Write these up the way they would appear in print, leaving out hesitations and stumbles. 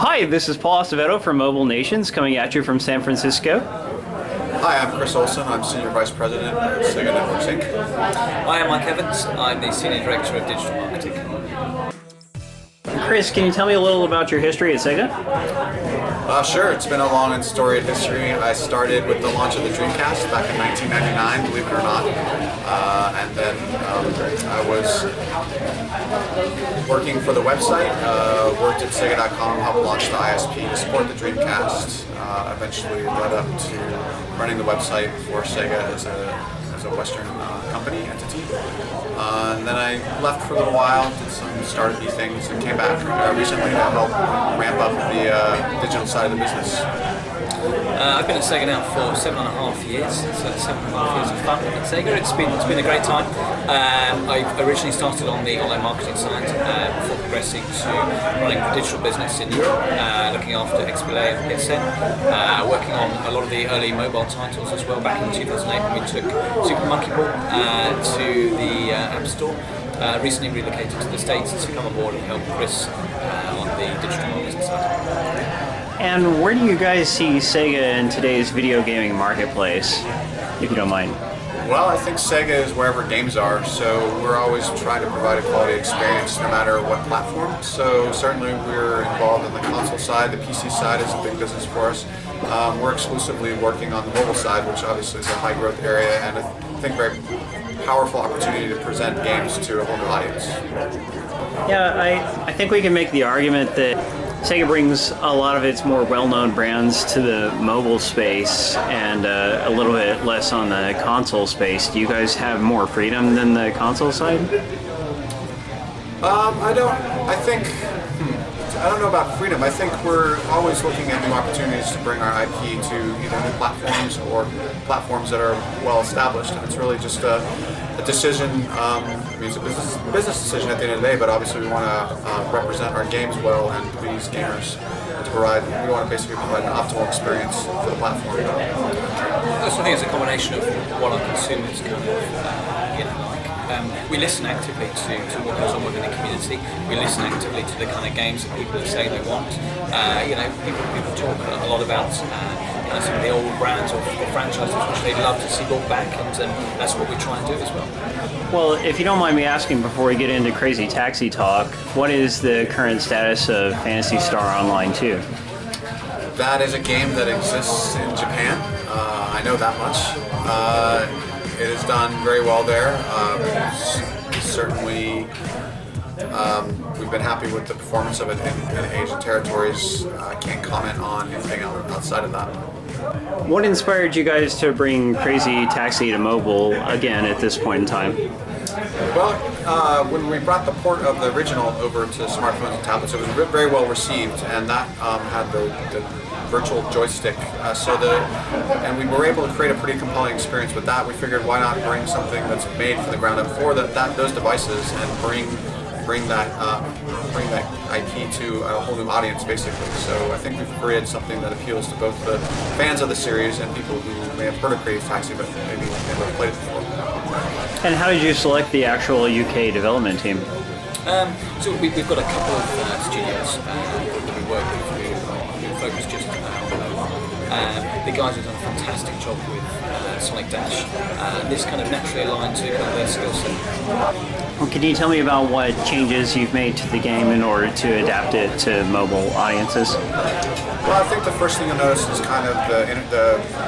Hi, this is Paul Acevedo from Mobile Nations coming at you from San Francisco. Hi, I'm Chris Olson. I'm Senior Vice President of Sega Networks Inc. Hi, I'm Mike Evans. I'm the Senior Director of Digital Marketing. Chris, can you tell me a little about your history at Sega? Sure, it's been a long and storied history. I started with the launch of the Dreamcast back in 1999, believe it or not. And then I was working for the website, worked at Sega.com, helped launch the ISP to support the Dreamcast. Eventually led up to running the website for Sega as a Western company entity. And then I left for a little while, did some startup-y things, and came back recently to help ramp up the digital side of the business. I've been at Sega now for 7.5 years, so 7.5 years of fun at Sega. It's been a great time. I originally started on the online marketing side before progressing to running the digital business in Europe, looking after XBLA and PSN, working on a lot of the early mobile titles as well. Back in 2008 when we took Super Monkey Ball to the App Store. Recently relocated to the States to come aboard and help Chris on the digital business side. And where do you guys see Sega in today's video gaming marketplace, if you don't mind? Well, I think Sega is wherever games are, so we're always trying to provide a quality experience no matter what platform. So certainly we're involved in the console side, the PC side is a big business for us. We're exclusively working on the mobile side, which obviously is a high growth area and I think very powerful opportunity to present games to a whole new audience. Yeah, I think we can make the argument that Sega brings a lot of its more well-known brands to the mobile space and a little bit less on the console space. Do you guys have more freedom than the console side? I don't know about freedom. I think we're always looking at new opportunities to bring our IP to either new platforms or platforms that are well established. And it's really just a decision. I mean, it's a business decision at the end of the day, but obviously we want to represent our games well and please gamers. And we want to basically provide an optimal experience for the platform. I think it's a combination of what our consumers kind of like. We listen actively to what goes on within the community. We listen actively to the kind of games that people are saying they want. People talk a lot about some of the old brands or franchises which they'd love to see brought back, and that's what we try and do as well. Well, if you don't mind me asking before we get into Crazy Taxi talk, what is the current status of Phantasy Star Online 2? That is a game that exists in Japan. I know that much. It has done very well there. Certainly, we've been happy with the performance of it in Asian territories. I can't comment on anything outside of that. What inspired you guys to bring Crazy Taxi to mobile again at this point in time? Well, when we brought the port of the original over to smartphones and tablets, it was very well received, and that had the virtual joystick. And we were able to create a pretty compelling experience with that. We figured, why not bring something that's made from the ground up for those devices and bring that IP to a whole new audience, basically. So I think we've created something that appeals to both the fans of the series and people who may have heard of Crazy Taxi but maybe never played it before. And how did you select the actual UK development team? So we've got a couple of studios that we work with who focus just on mobile. The guys have done a fantastic job with Sonic Dash. This kind of naturally aligned to kind of their skill set. Well, can you tell me about what changes you've made to the game in order to adapt it to mobile audiences? Well, I think the first thing you'll notice is kind of the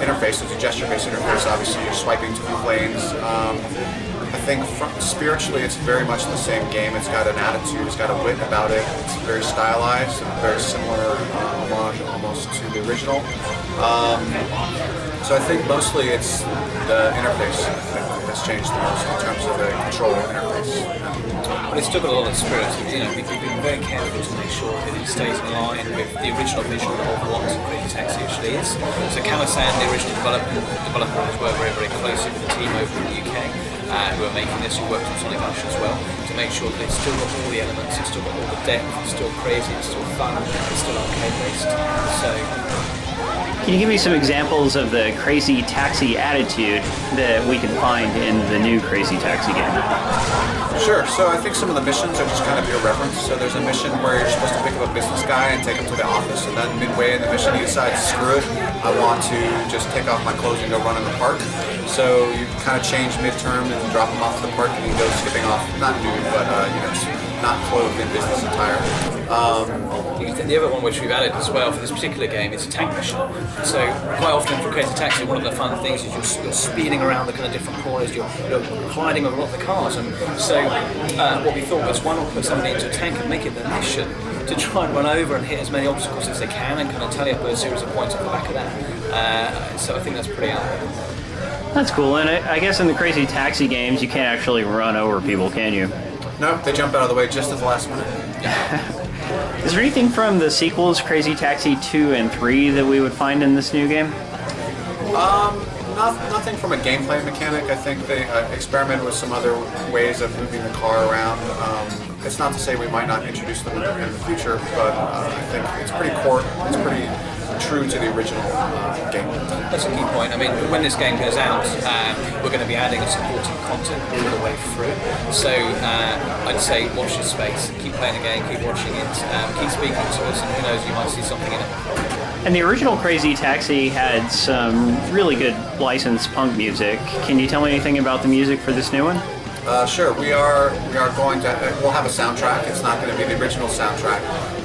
interface. It's a gesture-based interface. Obviously, you're swiping to move lanes. I think spiritually, it's very much the same game. It's got an attitude, it's got a wit about it. It's very stylized and very similar homage almost to the original. So I think mostly it's the interface that's changed the most in terms of the control interface. But it's still got a lot of spirit. We've been very careful to make sure that it stays in line with the original vision of what Crazy Taxi actually is. So Kamasan, the original developers, were very, very close with the team over in the UK who are making this, who worked on Sonic Dash as well, to make sure that it's still got all the elements, it's still got all the depth, it's still crazy, it's still fun, it's still arcade based. So Can you give me some examples of the crazy taxi attitude that we can find in the new Crazy Taxi game? Sure. So I think some of the missions are just kind of irreverent. So there's a mission where you're supposed to pick up a business guy and take him to the office, and then midway in the mission he decides, screw it, I want to just take off my clothes and go run in the park. So you kind of change midterm and drop him off to the park, and he goes skipping off, not nude, but not clothed in business attire. The other one which we've added as well for this particular game is a tank mission. So quite often for Crazy Taxi, one of the fun things is you're speeding around the kind of different corners, you're colliding with a lot of the cars. And so what we thought was, why not put somebody into a tank and make it the mission to try and run over and hit as many obstacles as they can and kind of tally up a series of points off the back of that. So I think that's pretty out there. That's cool, and I guess in the Crazy Taxi games you can't actually run over people, can you? No, they jump out of the way just at the last minute. Is there anything from the sequels, Crazy Taxi 2 and 3, that we would find in this new game? Nothing from a gameplay mechanic. I think they experimented with some other ways of moving the car around. It's not to say we might not introduce them in the future, but I think it's pretty core. It's pretty true to the original game. That's a key point. I mean, when this game goes out, we're going to be adding supporting content all the way through. So I'd say watch this space, keep playing the game, keep watching it, keep speaking to us, and who knows, you might see something in it. And the original Crazy Taxi had some really good licensed punk music. Can you tell me anything about the music for this new one? Sure. We are going to. We'll have a soundtrack. It's not going to be the original soundtrack,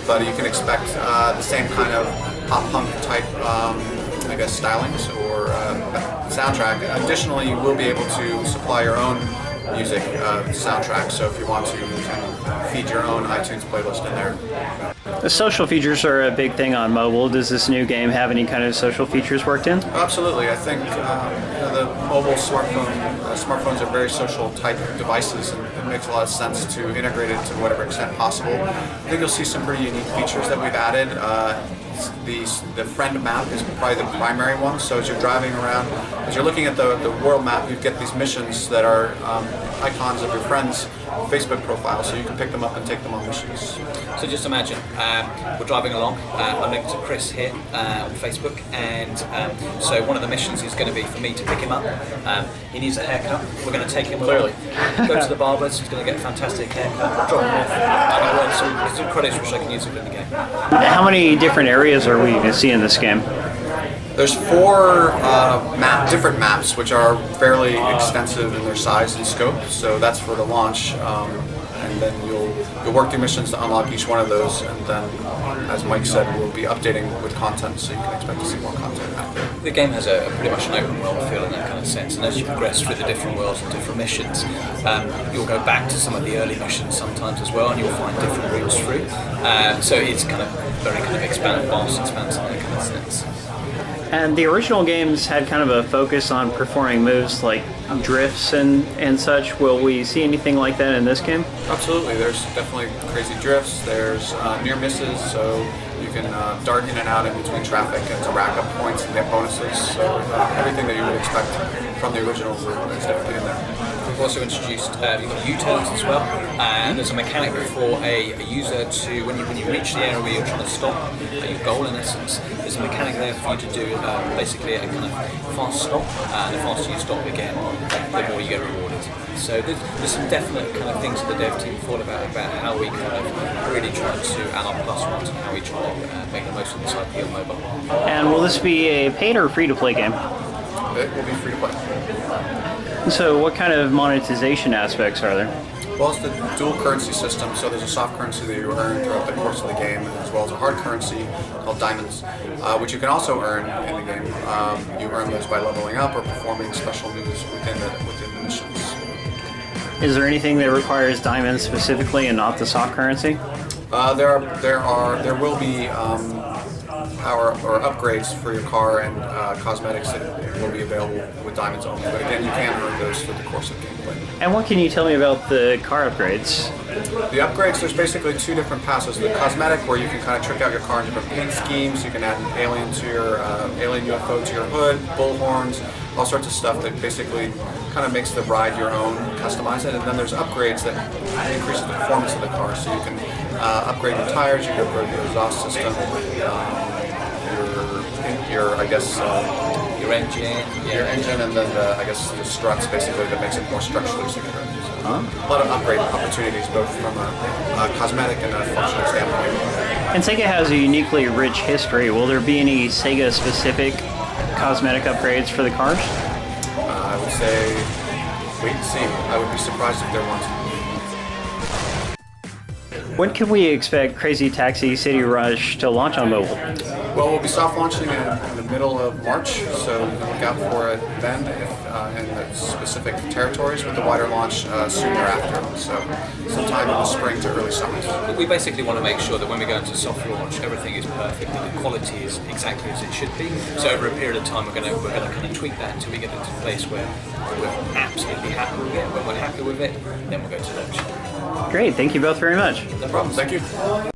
but you can expect the same kind of pop punk type, I guess, stylings or soundtrack. Additionally, you will be able to supply your own music soundtrack. So if you want to, you can feed your own iTunes playlist in there. The social features are a big thing on mobile. Does this new game have any kind of social features worked in? Absolutely. I think the mobile smartphones are very social type devices, and it makes a lot of sense to integrate it to whatever extent possible. I think you'll see some pretty unique features that we've added. The friend map is probably the primary one. So as you're driving around, as you're looking at the world map, you get these missions that are icons of your friends' Facebook profile, so you can pick them up and take them on missions. So just imagine, we're driving along, I'm linked to Chris here on Facebook, and so one of the missions is going to be for me to pick him up. He needs a haircut, we're going to take him along, go to the barber's, he's going to get a fantastic haircut, drop him off, I'm going to learn some credits which I can use within the game. How many different areas are we going to see in this game? There's 4 different maps, which are fairly extensive in their size and scope. So that's for the launch, and then you'll work through missions to unlock each one of those. And then, as Mike said, we'll be updating with content, so you can expect to see more content out there. The game has a pretty much an open world feel in that kind of sense, and as you progress through the different worlds and different missions, you'll go back to some of the early missions sometimes as well, and you'll find different routes through. So it's kind of very kind of expansive in that kind of sense. And the original games had kind of a focus on performing moves like drifts and such. Will we see anything like that in this game? Absolutely. There's definitely crazy drifts. There's near misses, so you can dart in and out in between traffic and to rack up points and get bonuses. So everything that you would expect from the originals is definitely in there. We've also introduced you've got U-turns as well, and there's a mechanic for a user to, when you reach the area where you're trying to stop, your goal in essence, there's a mechanic there for you to do basically a kind of fast stop, and the faster you stop again, the more you get rewarded. So there's some definite kind of things that the dev team thought about how we kind of really try to add our plus ones and how we try to make the most of this IP on mobile. And will this be a paid or free-to-play game? It will be free to play. So what kind of monetization aspects are there? Well, it's the dual currency system, so there's a soft currency that you earn throughout the course of the game, as well as a hard currency called diamonds, which you can also earn in the game. You earn those by leveling up or performing special moves within the missions. Is there anything that requires diamonds specifically and not the soft currency? There will be power or upgrades for your car and cosmetics that will be available with diamonds only. But again, you can earn those through the course of gameplay. And what can you tell me about the car upgrades? The upgrades, there's basically 2 different passes. The cosmetic, where you can kind of trick out your car in different paint schemes. You can add an alien to your alien UFO to your hood, bullhorns, all sorts of stuff that basically kind of makes the ride your own, customize it. And then there's upgrades that increase the performance of the car. So you can upgrade your tires, you can upgrade your exhaust system, your your I guess Your engine, your engine, and then I guess the struts basically that makes it more structurally secure. So, a lot of upgrade opportunities, both from a cosmetic and a functional standpoint. And Sega has a uniquely rich history. Will there be any Sega-specific cosmetic upgrades for the cars? I would say wait and see. I would be surprised if there weren't. When can we expect Crazy Taxi City Rush to launch on mobile? Well, we'll be soft launching in the middle of March, so look out for it then in the specific territories, with the wider launch soon thereafter. So sometime in the spring to early summer. We basically want to make sure that when we go into soft launch, everything is perfect, that the quality is exactly as it should be. So over a period of time, we're going to kind of tweak that until we get into a place where we're absolutely happy with it. When we're happy with it, then we'll go to launch. Great, thank you both very much. No problem. Thank you.